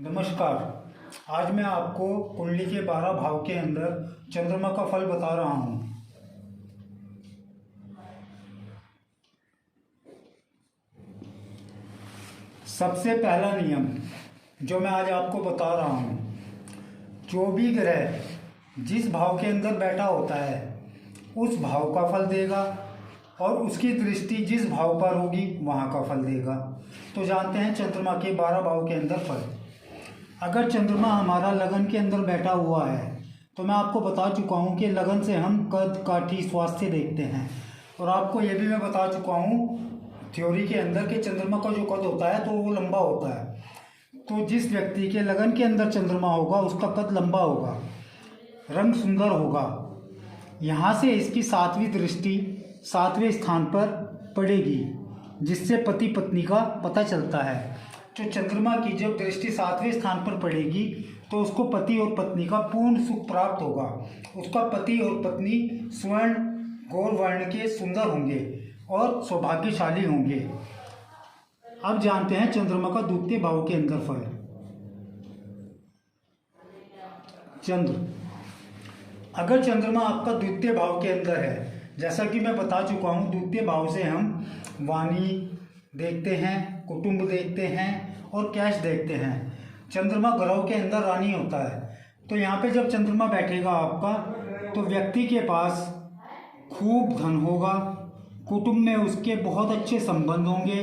नमस्कार। आज मैं आपको कुंडली के 12 भाव के अंदर चंद्रमा का फल बता रहा हूँ। सबसे पहला नियम जो मैं आज आपको बता रहा हूँ, जो भी ग्रह जिस भाव के अंदर बैठा होता है उस भाव का फल देगा और उसकी दृष्टि जिस भाव पर होगी वहाँ का फल देगा। तो जानते हैं चंद्रमा के 12 भाव के अंदर फल। अगर चंद्रमा हमारा लगन के अंदर बैठा हुआ है तो मैं आपको बता चुका हूँ कि लगन से हम कद काठी स्वास्थ्य देखते हैं, और आपको ये भी मैं बता चुका हूँ थ्योरी के अंदर कि चंद्रमा का जो कद होता है तो वो लंबा होता है। तो जिस व्यक्ति के लगन के अंदर चंद्रमा होगा उसका कद लंबा होगा, रंग सुंदर होगा। यहाँ से इसकी 7वीं दृष्टि 7वें स्थान पर पड़ेगी, जिससे पति पत्नी का पता चलता है। जो चंद्रमा की जब दृष्टि 7वें स्थान पर पड़ेगी तो उसको पति और पत्नी का पूर्ण सुख प्राप्त होगा। उसका पति और पत्नी स्वर्ण गौर वर्ण के सुंदर होंगे और सौभाग्यशाली होंगे। अब जानते हैं चंद्रमा का द्वितीय भाव के अंदर फल। चंद्र, अगर चंद्रमा आपका द्वितीय भाव के अंदर है, जैसा कि मैं बता चुका हूँ, द्वितीय भाव से हम वाणी देखते हैं, कुटुंब देखते हैं और कैश देखते हैं। चंद्रमा ग्रहों के अंदर रानी होता है। तो यहाँ पे जब चंद्रमा बैठेगा आपका तो व्यक्ति के पास खूब धन होगा, कुटुंब में उसके बहुत अच्छे संबंध होंगे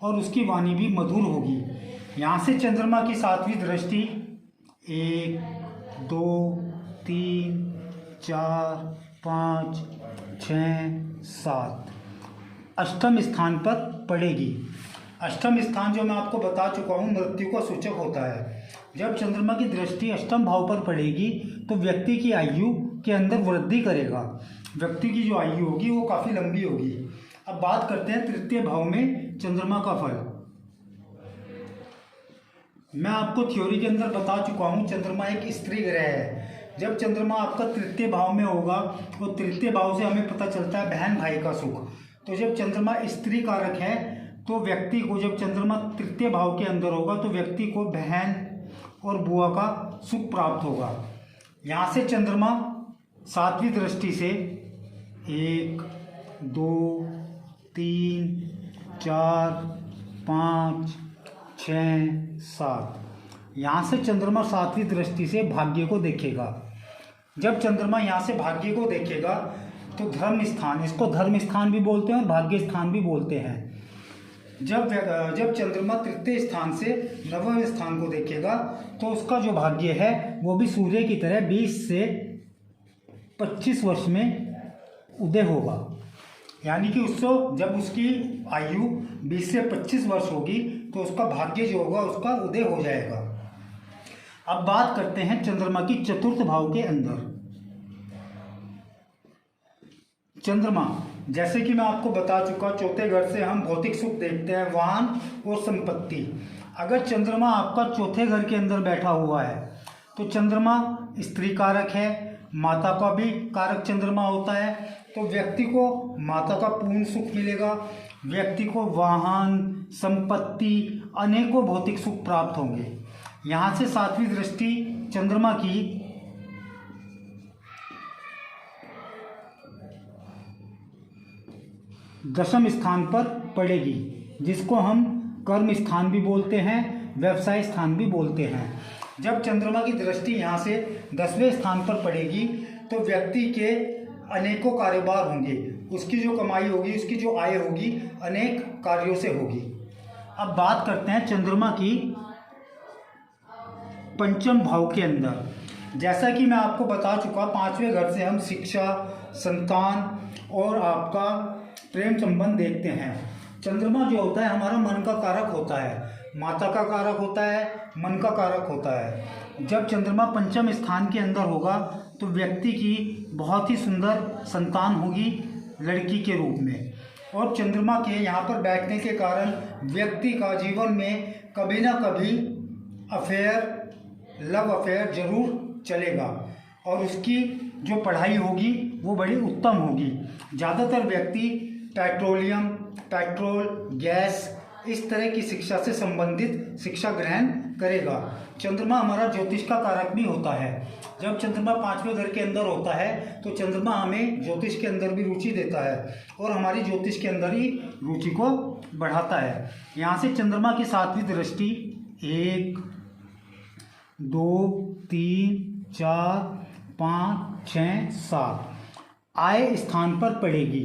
और उसकी वाणी भी मधुर होगी। यहाँ से चंद्रमा की 7वीं दृष्टि 1 2 3 4 5 6 7 अष्टम स्थान पर पड़ेगी। अष्टम स्थान जो मैं आपको बता चुका हूँ मृत्यु का सूचक होता है। जब चंद्रमा की दृष्टि अष्टम भाव पर पड़ेगी तो व्यक्ति की आयु के अंदर वृद्धि करेगा। व्यक्ति की जो आयु होगी वो काफ़ी लंबी होगी। अब बात करते हैं तृतीय भाव में चंद्रमा का फल। मैं आपको थ्योरी के अंदर बता चुका हूँ चंद्रमा एक स्त्री ग्रह है। जब चंद्रमा आपका तृतीय भाव में होगा तो तृतीय भाव से हमें पता चलता है बहन भाई का सुख। तो जब चंद्रमा स्त्री कारक है तो व्यक्ति को, जब चंद्रमा तृतीय भाव के अंदर होगा तो व्यक्ति को बहन और बुआ का सुख प्राप्त होगा। यहाँ से चंद्रमा 7वीं दृष्टि से 1 2 3 4 5 6 7 यहाँ से चंद्रमा 7वीं दृष्टि से भाग्य को देखेगा। जब चंद्रमा यहाँ से भाग्य को देखेगा तो धर्म स्थान, इसको धर्म स्थान भी बोलते हैं और भाग्य स्थान भी बोलते हैं। जब चंद्रमा तृतीय स्थान से 9वें स्थान को देखेगा तो उसका जो भाग्य है वो भी सूर्य की तरह 20 से 25 वर्ष में उदय होगा। यानी कि उसको जब उसकी आयु 20 से 25 वर्ष होगी तो उसका भाग्य जो होगा उसका उदय हो जाएगा। अब बात करते हैं चंद्रमा की चतुर्थ भाव के अंदर। चंद्रमा, जैसे कि मैं आपको बता चुका, चौथे घर से हम भौतिक सुख देखते हैं, वाहन और संपत्ति। अगर चंद्रमा आपका चौथे घर के अंदर बैठा हुआ है तो चंद्रमा स्त्री कारक है, माता का भी कारक चंद्रमा होता है। तो व्यक्ति को माता का पूर्ण सुख मिलेगा, व्यक्ति को वाहन, संपत्ति, अनेकों भौतिक सुख प्राप्त होंगे। यहाँ से 7वीं दृष्टि चंद्रमा की 10वें स्थान पर पड़ेगी, जिसको हम कर्म स्थान भी बोलते हैं, व्यवसाय स्थान भी बोलते हैं। जब चंद्रमा की दृष्टि यहाँ से 10वें स्थान पर पड़ेगी तो व्यक्ति के अनेकों कारोबार होंगे, उसकी जो कमाई होगी, उसकी जो आय होगी अनेक कार्यों से होगी। अब बात करते हैं चंद्रमा की पंचम भाव के अंदर। जैसा कि मैं आपको बता चुका, 5वें घर से हम शिक्षा, संतान और आपका प्रेम संबंध देखते हैं। चंद्रमा जो होता है हमारा मन का कारक होता है, माता का कारक होता है, मन का कारक होता है। जब चंद्रमा पंचम स्थान के अंदर होगा तो व्यक्ति की बहुत ही सुंदर संतान होगी लड़की के रूप में। और चंद्रमा के यहाँ पर बैठने के कारण व्यक्ति का जीवन में कभी ना कभी अफेयर, लव अफेयर जरूर चलेगा और उसकी जो पढ़ाई होगी वो बड़ी उत्तम होगी। ज़्यादातर व्यक्ति पेट्रोल, गैस इस तरह की शिक्षा से संबंधित शिक्षा ग्रहण करेगा। चंद्रमा हमारा ज्योतिष का कारक भी होता है। जब चंद्रमा 5वें घर के अंदर होता है तो चंद्रमा हमें ज्योतिष के अंदर भी रुचि देता है और हमारी ज्योतिष के अंदर ही रुचि को बढ़ाता है। यहाँ से चंद्रमा की 7वीं दृष्टि 1 2 3 4 5 6 7 आय स्थान पर पड़ेगी।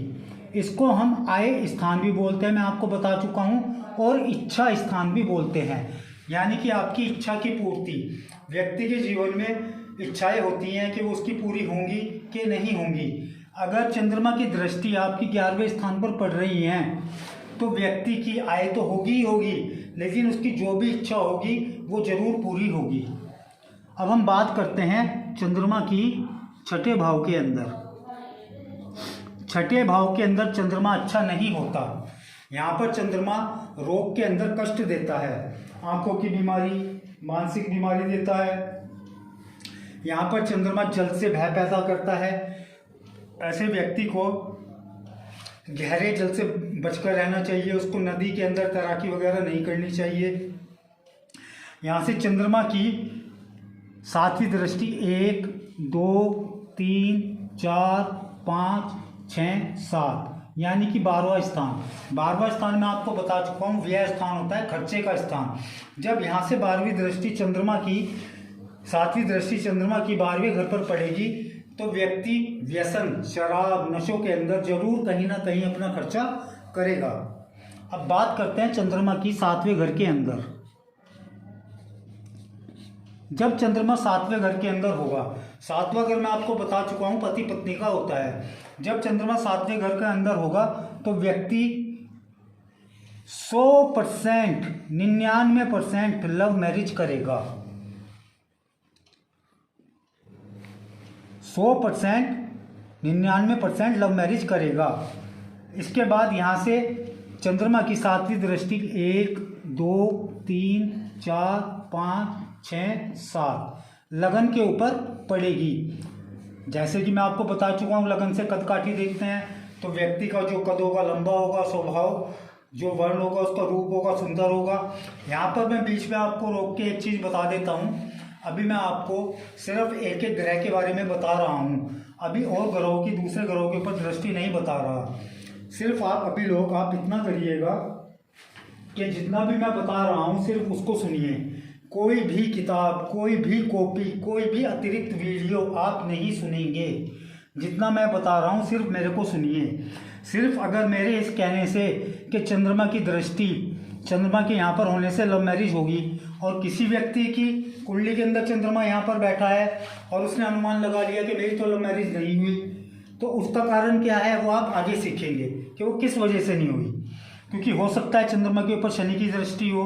इसको हम आय स्थान भी बोलते हैं, मैं आपको बता चुका हूँ, और इच्छा स्थान भी बोलते हैं। यानी कि आपकी इच्छा की पूर्ति, व्यक्ति के जीवन में इच्छाएं होती हैं कि वो उसकी पूरी होंगी कि नहीं होंगी। अगर चंद्रमा की दृष्टि आपकी 11वें स्थान पर पड़ रही है तो व्यक्ति की आय तो होगी ही होगी, लेकिन उसकी जो भी इच्छा होगी वो जरूर पूरी होगी। अब हम बात करते हैं चंद्रमा की 6ठे भाव के अंदर। 6ठे भाव के अंदर चंद्रमा अच्छा नहीं होता। यहाँ पर चंद्रमा रोग के अंदर कष्ट देता है, आंखों की बीमारी, मानसिक बीमारी देता है। यहाँ पर चंद्रमा जल से भय पैदा करता है। ऐसे व्यक्ति को गहरे जल से बचकर रहना चाहिए, उसको नदी के अंदर तैराकी वगैरह नहीं करनी चाहिए। यहाँ से चंद्रमा की 7वीं दृष्टि 1 2 3 4 5 6 7 यानी कि 12वां स्थान। 12वां स्थान मैं आपको बता चुका हूँ व्यय स्थान होता है, खर्चे का स्थान। जब यहाँ से 12वीं दृष्टि चंद्रमा की 7वीं दृष्टि चंद्रमा की 12वें घर पर पड़ेगी तो व्यक्ति व्यसन, शराब, नशों के अंदर जरूर कहीं ना कहीं अपना खर्चा करेगा। अब बात करते हैं चंद्रमा की 7वें घर के अंदर। जब चंद्रमा 7वें घर के अंदर होगा, 7वां घर मैं आपको बता चुका हूँ पति पत्नी का होता है। जब चंद्रमा 7वें घर के अंदर होगा तो व्यक्ति 100% 99% लव मैरिज करेगा। 100% 99% लव मैरिज करेगा। इसके बाद यहाँ से चंद्रमा की 7वीं दृष्टि 1 2 3 4 5 6 7 लगन के ऊपर पड़ेगी। जैसे कि मैं आपको बता चुका हूँ लगन से कदकाठी देखते हैं तो व्यक्ति का जो कद होगा लंबा होगा, स्वभाव जो वर्ण होगा उसका रूप होगा सुंदर होगा। यहाँ पर मैं बीच में आपको रोक के एक चीज़ बता देता हूँ। अभी मैं आपको सिर्फ एक एक ग्रह के बारे में बता रहा हूँ, अभी और ग्रहों की दूसरे ग्रहों के ऊपर दृष्टि नहीं बता रहा। सिर्फ आप इतना करिएगा कि जितना भी मैं बता रहा हूँ सिर्फ उसको सुनिए। कोई भी किताब, कोई भी कॉपी, कोई भी अतिरिक्त वीडियो आप नहीं सुनेंगे। जितना मैं बता रहा हूँ सिर्फ मेरे को सुनिए। सिर्फ अगर मेरे इस कहने से कि चंद्रमा की दृष्टि चंद्रमा के यहाँ पर होने से लव मैरिज होगी और किसी व्यक्ति की कुंडली के अंदर चंद्रमा यहाँ पर बैठा है और उसने अनुमान लगा लिया कि मेरी तो लव मैरिज नहीं हुई, तो उसका कारण क्या है वो आप आगे सीखेंगे कि वो किस वजह से नहीं हुई। क्योंकि हो सकता है चंद्रमा के ऊपर शनि की दृष्टि हो,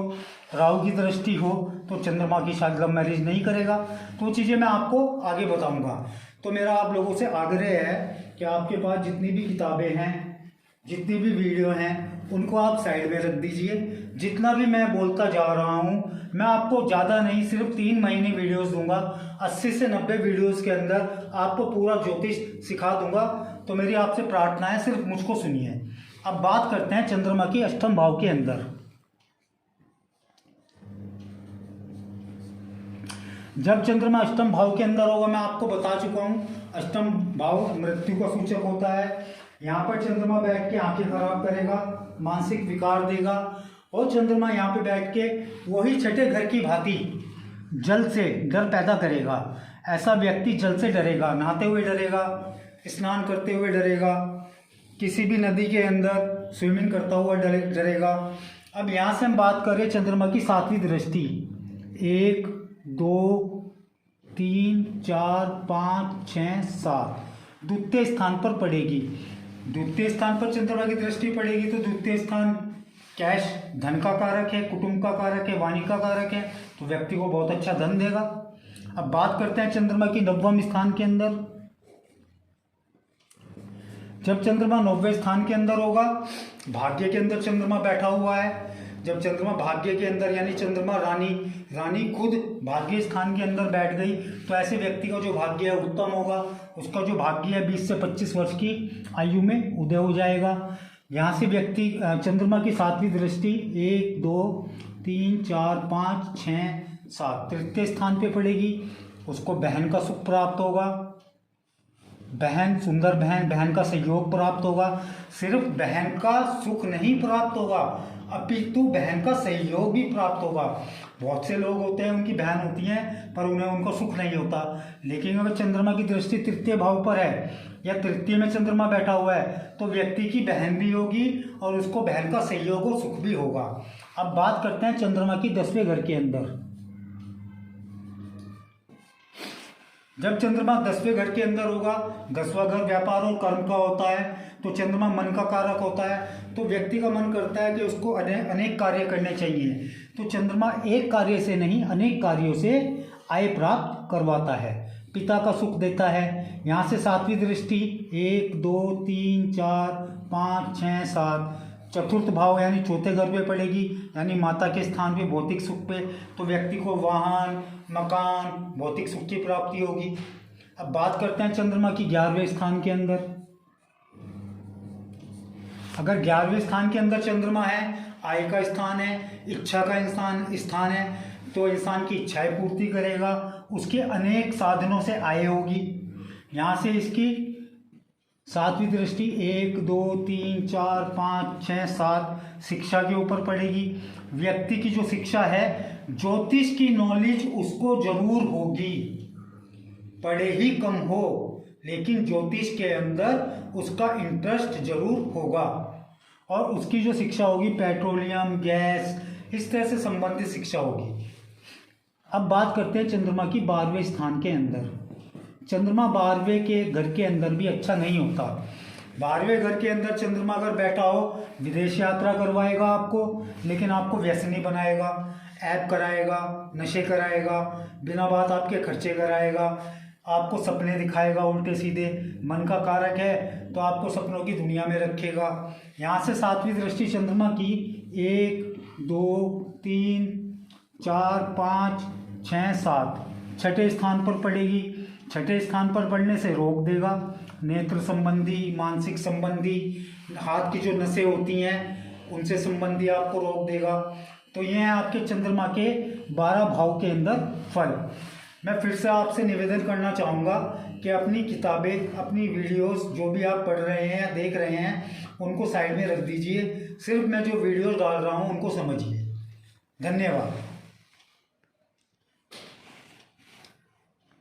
राहु की दृष्टि हो, तो चंद्रमा की शायद लव मैरिज नहीं करेगा। तो चीज़ें मैं आपको आगे बताऊंगा। तो मेरा आप लोगों से आग्रह है कि आपके पास जितनी भी किताबें हैं, जितनी भी वीडियो हैं, उनको आप साइड में रख दीजिए। जितना भी मैं बोलता जा रहा हूँ मैं आपको ज़्यादा नहीं, सिर्फ 3 महीने वीडियोस दूंगा। 80 से 90 वीडियोस के अंदर आपको पूरा ज्योतिष सिखा दूंगा। तो मेरी आपसे प्रार्थना है सिर्फ मुझको सुनिए। अब बात करते हैं चंद्रमा की 8वें भाव के अंदर। जब चंद्रमा 8वें भाव के अंदर होगा मैं आपको बता चुका हूँ 8वां भाव मृत्यु का सूचक होता है। यहाँ पर चंद्रमा बैठ के आंखें खराब करेगा, मानसिक विकार देगा और चंद्रमा यहाँ पे बैठ के वही 6ठे घर की भांति जल से डर पैदा करेगा। ऐसा व्यक्ति जल से डरेगा, नहाते हुए डरेगा, स्नान करते हुए डरेगा, किसी भी नदी के अंदर स्विमिंग करता हुआ डरेगा। अब यहाँ से हम बात करें चंद्रमा की 7वीं दृष्टि 1 2 3 4 5 6 7 द्वितीय स्थान पर पड़ेगी। द्वितीय स्थान पर चंद्रमा की दृष्टि पड़ेगी तो द्वितीय स्थान कैश, धन का कारक है, कुटुंब का कारक है, वाणी का कारक है, तो व्यक्ति को बहुत अच्छा धन देगा। अब बात करते हैं चंद्रमा की 9वें स्थान के अंदर। जब चंद्रमा 9वें स्थान के अंदर होगा, भाग्य के अंदर चंद्रमा बैठा हुआ है। जब चंद्रमा भाग्य के अंदर यानी चंद्रमा रानी खुद भाग्य स्थान के अंदर बैठ गई तो ऐसे व्यक्ति का जो भाग्य है उत्तम होगा। उसका जो भाग्य है 20 से 25 वर्ष की आयु में उदय हो जाएगा। यहाँ से व्यक्ति चंद्रमा की सातवीं दृष्टि 1 2 3 4 5 6 7 तृतीय स्थान पे पड़ेगी। उसको बहन का सुख प्राप्त होगा, बहन, सुंदर बहन, बहन का सहयोग प्राप्त होगा। सिर्फ बहन का सुख नहीं प्राप्त होगा, अपितु बहन का सहयोग भी प्राप्त होगा। बहुत से लोग होते हैं, उनकी बहन होती हैं पर उन्हें उनको सुख नहीं होता। लेकिन अगर चंद्रमा की दृष्टि तृतीय भाव पर है या तृतीय में चंद्रमा बैठा हुआ है तो व्यक्ति की बहन भी होगी और उसको बहन का सहयोग और सुख भी होगा। अब बात करते हैं चंद्रमा की 10वें घर के अंदर। जब चंद्रमा 10वें घर के अंदर होगा, 10वां घर व्यापार और कर्म का होता है, तो चंद्रमा मन का कारक होता है। तो व्यक्ति का मन करता है कि उसको अनेक कार्य करने चाहिए। तो चंद्रमा एक कार्य से नहीं, अनेक कार्यों से आय प्राप्त करवाता है, पिता का सुख देता है। यहाँ से सातवीं दृष्टि 1 2 3 4 5 6 7 चतुर्थ भाव यानी चौथे घर पे पड़ेगी, यानी माता के स्थान पे, भौतिक सुख पे। तो व्यक्ति को वाहन, मकान, भौतिक सुख की प्राप्ति होगी। अब बात करते हैं चंद्रमा की 11वें स्थान के अंदर। अगर 11वें स्थान के अंदर चंद्रमा है, आय का स्थान है, इच्छा का स्थान है, तो इंसान की इच्छाएं पूर्ति करेगा, उसके अनेक साधनों से आय होगी। यहाँ से इसकी सातवीं दृष्टि 1 2 3 4 5 6 7 शिक्षा के ऊपर पड़ेगी। व्यक्ति की जो शिक्षा है, ज्योतिष की नॉलेज उसको जरूर होगी, पढ़े ही कम हो, लेकिन ज्योतिष के अंदर उसका इंटरेस्ट जरूर होगा। और उसकी जो शिक्षा होगी पेट्रोलियम, गैस, इस तरह से संबंधित शिक्षा होगी। अब बात करते हैं चंद्रमा की 12वें स्थान के अंदर। चंद्रमा 12वें के घर के अंदर भी अच्छा नहीं होता। 12वें घर के अंदर चंद्रमा अगर बैठा हो, विदेश यात्रा करवाएगा आपको, लेकिन आपको व्यसनी बनाएगा, ऐब कराएगा, नशे कराएगा, बिना बात आपके खर्चे कराएगा, आपको सपने दिखाएगा उल्टे सीधे। मन का कारक है तो आपको सपनों की दुनिया में रखेगा। यहाँ से सातवीं दृष्टि चंद्रमा की 1 2 3 4 5 6 7 छठे स्थान पर पड़ेगी। छठे स्थान पर पड़ने से रोक देगा, नेत्र संबंधी, मानसिक संबंधी, हाथ की जो नसें होती हैं उनसे संबंधी आपको रोक देगा। तो ये है आपके चंद्रमा के 12 भाव के अंदर फल। मैं फिर से आपसे निवेदन करना चाहूँगा कि अपनी किताबें, अपनी वीडियोस जो भी आप पढ़ रहे हैं या देख रहे हैं उनको साइड में रख दीजिए। सिर्फ मैं जो वीडियोस डाल रहा हूँ उनको समझिए। धन्यवाद।